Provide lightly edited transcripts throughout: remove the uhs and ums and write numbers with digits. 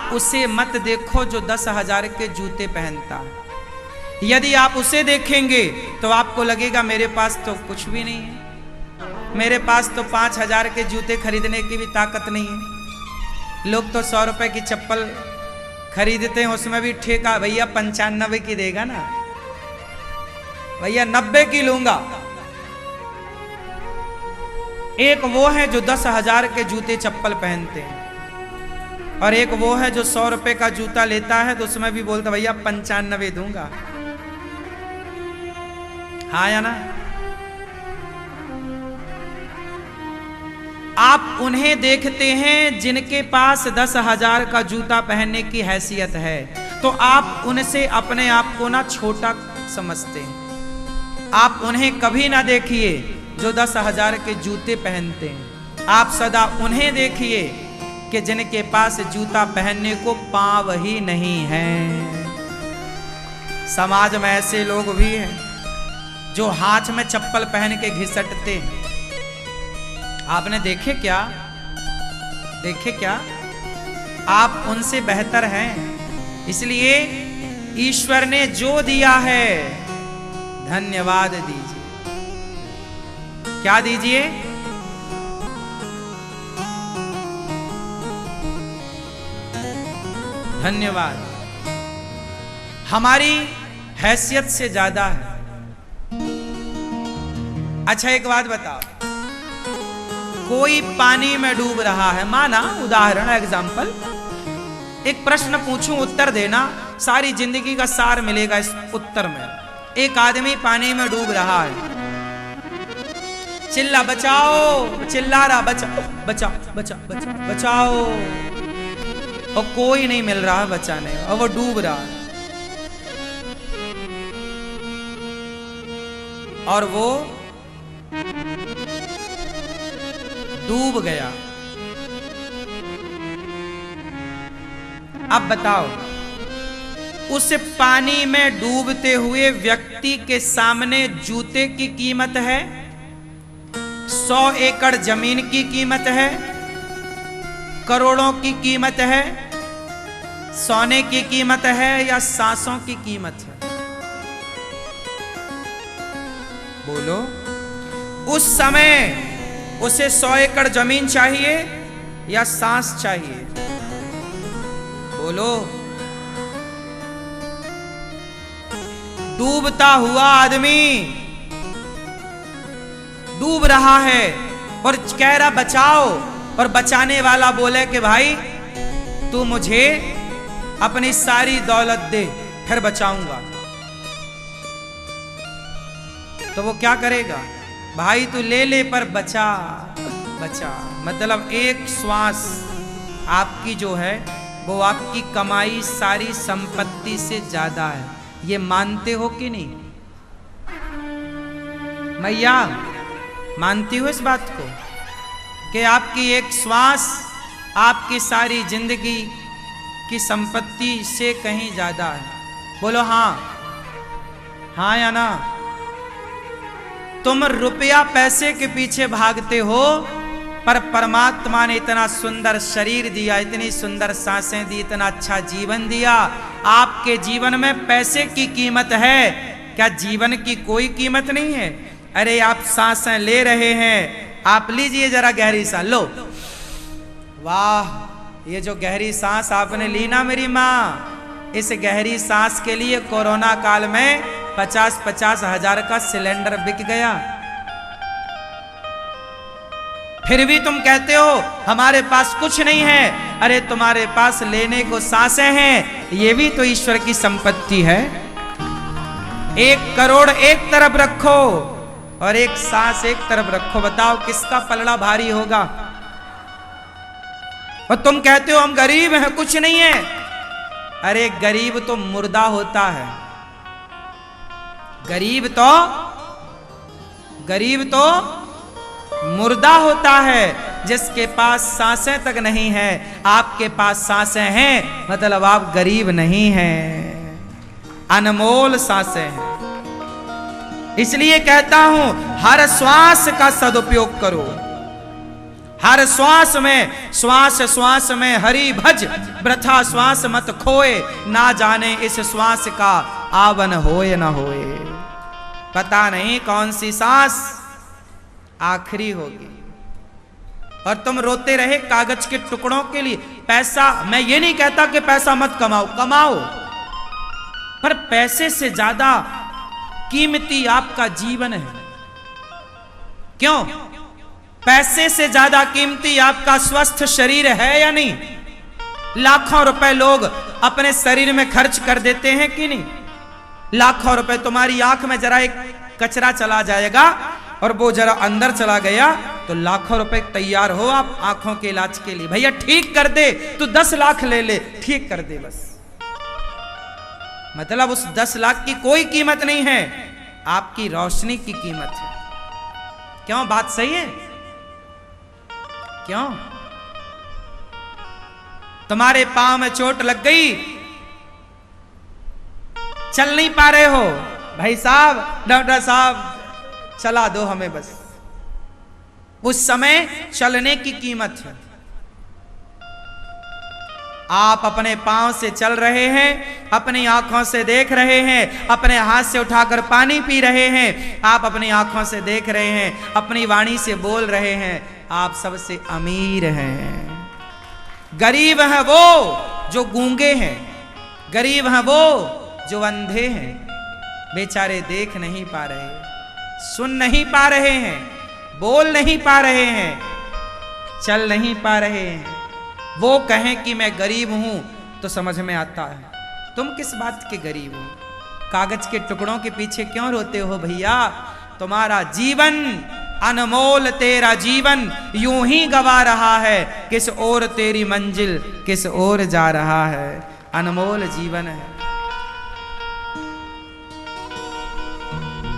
आप उसे मत देखो जो 10,000 के जूते पहनता है। यदि आप उसे देखेंगे तो आपको लगेगा मेरे पास तो कुछ भी नहीं है, मेरे पास तो 5,000 के जूते खरीदने की भी ताकत नहीं है। लोग तो 100 रुपए की चप्पल खरीदते हैं, उसमें भी ठेका, भैया 95 की देगा ना, भैया 90 की लूंगा। एक वो है जो 10,000 के जूते चप्पल पहनते हैं, और एक वो है जो 100 रुपए का जूता लेता है तो उसमें भी बोलता भैया 95 दूंगा। हाँ या ना? आप उन्हें देखते हैं जिनके पास 10,000 का जूता पहनने की हैसियत है, तो आप उनसे अपने आप को ना छोटा समझते हैं। आप उन्हें कभी ना देखिए जो 10,000 के जूते पहनते हैं, आप सदा उन्हें देखिए कि जिनके पास जूता पहनने को पांव ही नहीं है। समाज में ऐसे लोग भी हैं जो हाथ में चप्पल पहन के घिसटते हैं। आपने देखे क्या? देखे क्या? आप उनसे बेहतर हैं। इसलिए ईश्वर ने जो दिया है धन्यवाद दीजिए। क्या दीजिए? धन्यवाद। हमारी हैसियत से ज्यादा है। अच्छा एक बात बताओ, कोई पानी में डूब रहा है, माना उदाहरण एग्जाम्पल, एक प्रश्न पूछूं उत्तर देना, सारी जिंदगी का सार मिलेगा इस उत्तर में। एक आदमी पानी में डूब रहा है, चिल्ला बचाओ, चिल्ला रहा बचाओ बचाओ बचाओ बचाओ बचाओ, और कोई नहीं मिल रहा है बचाने, और वो डूब रहा है। और वो डूब गया। अब बताओ, उस पानी में डूबते हुए व्यक्ति के सामने जूते की कीमत है, 100 एकड़ जमीन की कीमत है, करोड़ों की कीमत है, सोने की कीमत है, या सांसों की कीमत है? बोलो। उस समय उसे 100 एकड़ जमीन चाहिए या सांस चाहिए? बोलो। डूबता हुआ आदमी डूब रहा है और कह रहा बचाओ, और बचाने वाला बोले कि भाई तू मुझे अपनी सारी दौलत दे फिर बचाऊंगा, तो वो क्या करेगा? भाई तू ले ले पर बचा बचा। मतलब एक श्वास आपकी जो है वो आपकी कमाई सारी संपत्ति से ज्यादा है। ये मानते हो कि नहीं? मैया मानती हो इस बात को कि आपकी एक श्वास आपकी सारी जिंदगी की संपत्ति से कहीं ज्यादा है? बोलो हाँ। हाँ या ना? तुम रुपया पैसे के पीछे भागते हो, पर परमात्मा ने इतना सुंदर शरीर दिया, इतनी सुंदर सांसें दी, इतना अच्छा जीवन दिया। आपके जीवन में पैसे की कीमत है क्या? जीवन की कोई कीमत नहीं है। अरे आप सांसें ले रहे हैं, आप लीजिए जरा गहरी सांस लो। वाह, ये जो गहरी सांस आपने ली ना मेरी माँ, इस गहरी सांस के लिए कोरोना काल में 50-50 हजार का सिलेंडर बिक गया। फिर भी तुम कहते हो हमारे पास कुछ नहीं है। अरे तुम्हारे पास लेने को सांसें हैं, ये भी तो ईश्वर की संपत्ति है। 1 करोड़ एक तरफ रखो और एक सांस एक तरफ रखो, बताओ किसका पलड़ा भारी होगा? और तुम कहते हो हम गरीब हैं, कुछ नहीं है। अरे गरीब तो मुर्दा होता है। गरीब तो मुर्दा होता है, जिसके पास सांसें तक नहीं है। आपके पास सांसें हैं, मतलब आप गरीब नहीं हैं, अनमोल सांसें हैं। इसलिए कहता हूं हर श्वास का सदुपयोग करो, हर श्वास में, श्वास श्वास में हरि भज, वृथा श्वास मत खोए, ना जाने इस श्वास का आवन होए न होए। पता नहीं कौन सी सांस आखिरी होगी, और तुम रोते रहे कागज के टुकड़ों के लिए। पैसा, मैं ये नहीं कहता कि पैसा मत कमाओ, कमाओ, पर पैसे से ज्यादा कीमती आपका जीवन है। क्यों? पैसे से ज्यादा कीमती आपका स्वस्थ शरीर है या नहीं? लाखों रुपए लोग अपने शरीर में खर्च कर देते हैं कि नहीं? लाखों रुपए, तुम्हारी आंख में जरा एक कचरा चला जाएगा और वो जरा अंदर चला गया तो लाखों रुपए तैयार हो आप आंखों के इलाज के लिए। भैया ठीक कर दे, तू 10 लाख ले ले, ठीक कर दे बस। मतलब उस 10 लाख की कोई कीमत नहीं है, आपकी रोशनी की कीमत है। क्यों? बात सही है? क्यों? तुम्हारे पांव में चोट लग गई, चल नहीं पा रहे हो, भाई साहब, डॉक्टर साहब चला दो हमें बस। उस समय चलने की कीमत है। आप अपने पांव से चल रहे हैं, अपनी आंखों से देख रहे हैं, अपने हाथ से उठाकर पानी पी रहे हैं, आप अपनी आंखों से देख रहे हैं, अपनी वाणी से बोल रहे हैं, आप सबसे अमीर हैं। गरीब हैं वो जो गूंगे हैं, गरीब हैं वो जो अंधे हैं, बेचारे देख नहीं पा रहे, सुन नहीं पा रहे हैं, बोल नहीं पा रहे हैं, चल नहीं पा रहे हैं। वो कहें कि मैं गरीब हूं तो समझ में आता है। तुम किस बात के गरीब हो? कागज के टुकड़ों के पीछे क्यों रोते हो भैया? तुम्हारा जीवन अनमोल, तेरा जीवन यूं ही गवा रहा है, किस ओर तेरी मंजिल किस ओर जा रहा है। अनमोल जीवन है।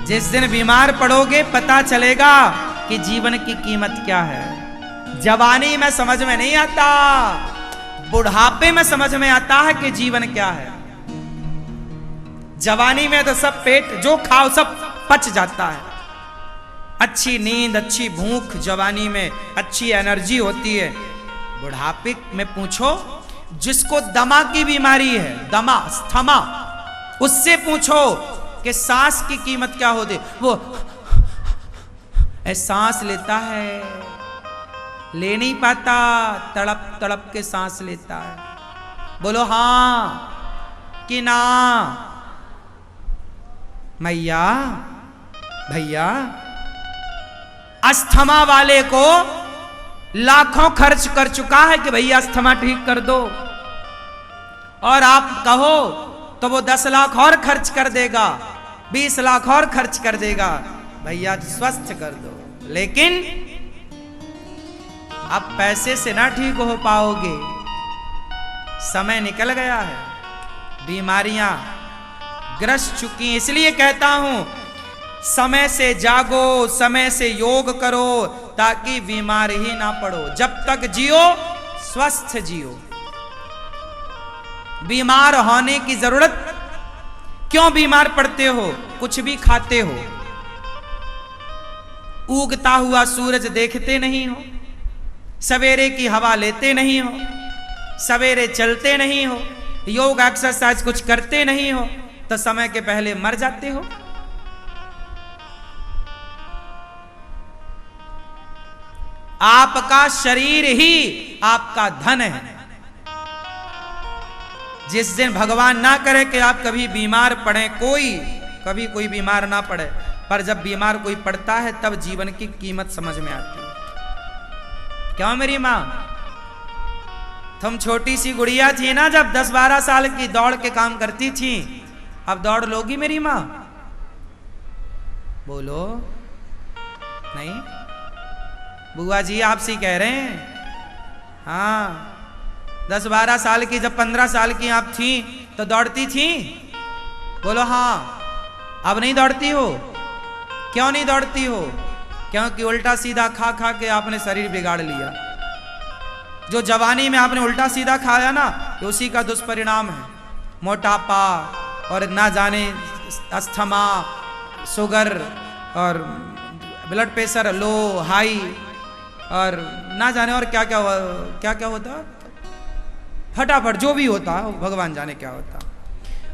जिस दिन बीमार पड़ोगे पता चलेगा कि जीवन की कीमत क्या है। जवानी में समझ में नहीं आता, बुढ़ापे में समझ में आता है कि जीवन क्या है। जवानी में तो सब पेट जो खाओ सब पच जाता है, अच्छी नींद, अच्छी भूख, जवानी में अच्छी एनर्जी होती है। बुढ़ापे में पूछो जिसको दमा की बीमारी है, दमा, अस्थमा, उससे पूछो कि सांस की कीमत क्या होती। वो सांस लेता है, ले नहीं पाता, तड़प तड़प के सांस लेता है। बोलो हां कि ना? मैया, भैया, अस्थमा वाले को लाखों खर्च कर चुका है कि भैया अस्थमा ठीक कर दो, और आप कहो तो वो 10 लाख और खर्च कर देगा, 20 लाख और खर्च कर देगा, भैया स्वस्थ कर दो। लेकिन अब पैसे से ना ठीक हो पाओगे, समय निकल गया है, बीमारियां ग्रस्त चुकी। इसलिए कहता हूं समय से जागो, समय से योग करो, ताकि बीमार ही ना पड़ो। जब तक जियो स्वस्थ जियो। बीमार होने की जरूरत, क्यों बीमार पड़ते हो? कुछ भी खाते हो, उगता हुआ सूरज देखते नहीं हो, सवेरे की हवा लेते नहीं हो, सवेरे चलते नहीं हो, योग एक्सरसाइज कुछ करते नहीं हो, तो समय के पहले मर जाते हो। आपका शरीर ही आपका धन है। जिस दिन भगवान ना करे कि आप कभी बीमार पड़े, कभी कोई बीमार ना पड़े, पर जब बीमार कोई पड़ता है तब जीवन की कीमत समझ में आती है। क्यों मेरी मां? तुम छोटी सी गुड़िया थी ना, जब 10-12 साल की, दौड़ के काम करती थी, अब दौड़ लोगी मेरी मां? बोलो नहीं? बुआ जी आपसे कह रहे हैं। हाँ, 10-12 साल की, जब 15 साल की आप थी तो दौड़ती थी? बोलो हाँ। अब नहीं दौड़ती हो? क्यों नहीं दौड़ती हो? क्योंकि उल्टा सीधा खा खा के आपने शरीर बिगाड़ लिया। जो जवानी में आपने उल्टा सीधा खाया ना, उसी का दुष्परिणाम है मोटापा, और ना जाने अस्थमा, शुगर और ब्लड प्रेशर लो हाई, और ना जाने और क्या क्या होता, फटाफट जो भी होता भगवान जाने क्या होता।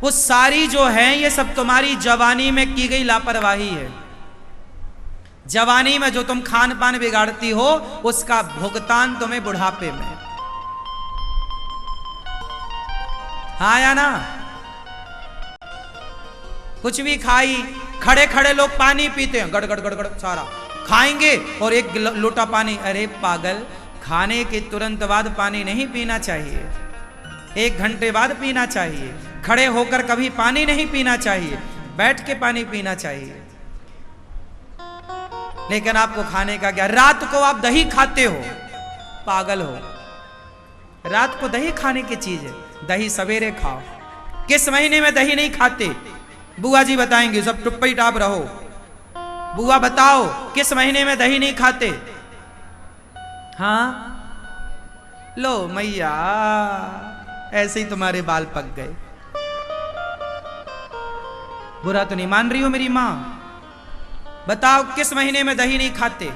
वो सारी जो है ये सब तुम्हारी जवानी में की गई लापरवाही है। जवानी में जो तुम खान पान बिगाड़ती हो उसका भुगतान तुम्हें बुढ़ापे में। हाँ या ना? कुछ भी खाई, खड़े खड़े लोग पानी पीते हैं, गड़ गड़ गड़ गड़ सारा खाएंगे और एक लोटा पानी। अरे पागल, खाने के तुरंत बाद पानी नहीं पीना चाहिए, 1 घंटे बाद पीना चाहिए। खड़े होकर कभी पानी नहीं पीना चाहिए, बैठ के पानी पीना चाहिए। लेकिन आपको खाने का क्या? रात को आप दही खाते हो, पागल हो। रात को दही खाने की चीज है, दही सवेरे खाओ। किस महीने में दही नहीं खाते? बुआ जी बताएंगे, सब टुप्पी टाप रहो। बुआ बताओ किस महीने में दही नहीं खाते? हाँ लो मैया, ऐसे ही तुम्हारे बाल पक गए। बुरा तो नहीं मान रही हो मेरी मां? बताओ किस महीने में दही नहीं खाते?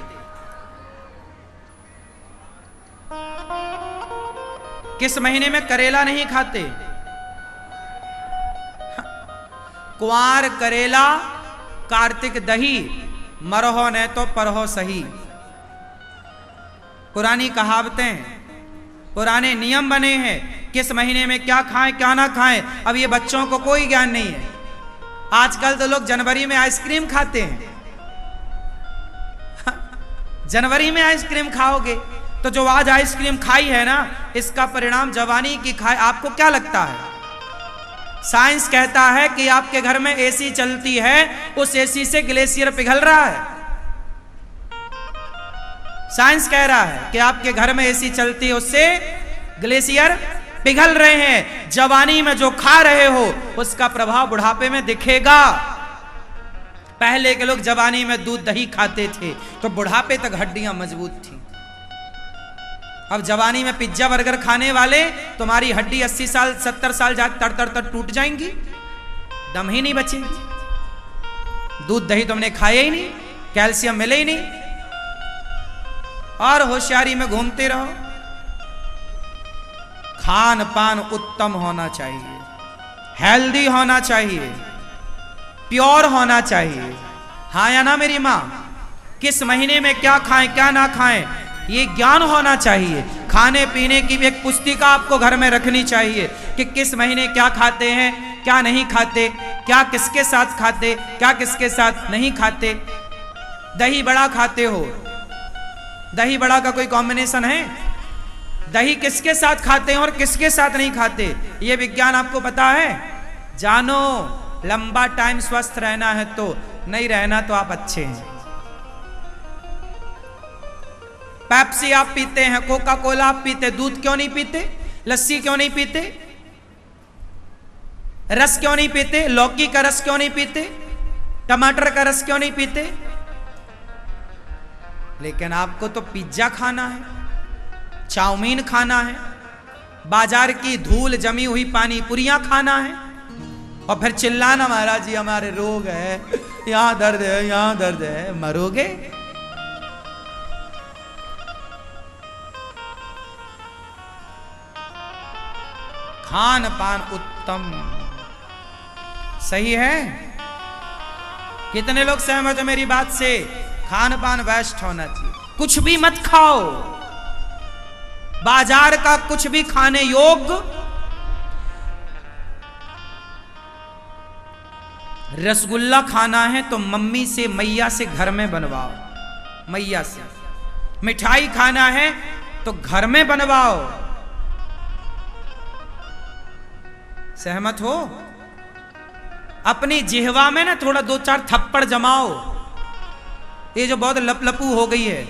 किस महीने में करेला नहीं खाते? कुंवार करेला, कार्तिक दही, मरहो न तो परहो सही। पुरानी कहावतें, पुराने नियम बने हैं, किस महीने में क्या खाएं क्या ना खाएं। अब ये बच्चों को कोई ज्ञान नहीं है। आजकल तो लोग जनवरी में आइसक्रीम खाते हैं। जनवरी में आइसक्रीम खाओगे तो जो आज आइसक्रीम खाई है ना, इसका परिणाम जवानी की खाए। आपको क्या लगता है? साइंस कहता है कि आपके घर में एसी चलती है, उस एसी से ग्लेशियर पिघल रहा है। साइंस कह रहा है कि आपके घर में एसी चलती है, उससे ग्लेशियर पिघल रहे हैं। जवानी में जो खा रहे हो उसका प्रभाव बुढ़ापे में दिखेगा। पहले के लोग जवानी में दूध दही खाते थे तो बुढ़ापे तक हड्डियां मजबूत थी। अब जवानी में पिज्जा बर्गर खाने वाले, तुम्हारी हड्डी 80 साल 70 साल जा तर तर तर टूट जाएंगी, दम ही नहीं बचेगी। दूध दही तुमने खाया ही नहीं, कैल्शियम मिले ही नहीं, और होशियारी में घूमते रहो। खान पान उत्तम होना चाहिए, हेल्दी होना चाहिए, प्योर होना चाहिए। हाँ या ना मेरी माँ? किस महीने में क्या खाएं क्या ना खाएं ये ज्ञान होना चाहिए। खाने पीने की भी एक पुस्तिका आपको घर में रखनी चाहिए कि किस महीने क्या खाते हैं क्या नहीं खाते, क्या किसके साथ खाते, क्या किसके साथ नहीं खाते। दही बड़ा खाते हो, दही बड़ा का कोई कॉम्बिनेशन है? दही किसके साथ खाते हैं और किसके साथ नहीं खाते, ये विज्ञान आपको पता है? जानो। लंबा टाइम स्वस्थ रहना है तो, नहीं रहना तो आप अच्छे हैं। पेप्सी आप पीते हैं, कोका कोला आप पीते, दूध क्यों नहीं पीते? लस्सी क्यों नहीं पीते? रस क्यों नहीं पीते? लौकी का रस क्यों नहीं पीते? टमाटर का रस क्यों नहीं पीते? लेकिन आपको तो पिज्जा खाना है, चाउमीन खाना है, बाजार की धूल जमी हुई पानी पुरियां खाना है, और फिर चिल्लाना महाराज जी हमारे रोग है, यहां दर्द है यहां दर्द है। मरोगे। खान पान उत्तम सही है? कितने लोग सहमत है मेरी बात से? खान पान बेस्ट होना चाहिए। कुछ भी मत खाओ, बाजार का कुछ भी खाने योग्य। रसगुल्ला खाना है तो मम्मी से मैया से घर में बनवाओ, मैया से। मिठाई खाना है तो घर में बनवाओ। सहमत हो? अपनी जिह्वा में ना थोड़ा 2-4 थप्पड़ जमाओ। ये जो बहुत लपलपू हो गई है,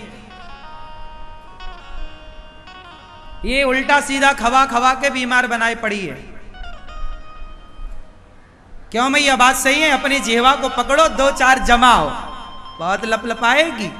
ये उल्टा सीधा खवा खवा के बीमार बनाई पड़ी है। क्यों मैया? बात सही है। अपनी जिह्वा को पकड़ो, 2-4 जमाओ, बहुत लपलपाएगी।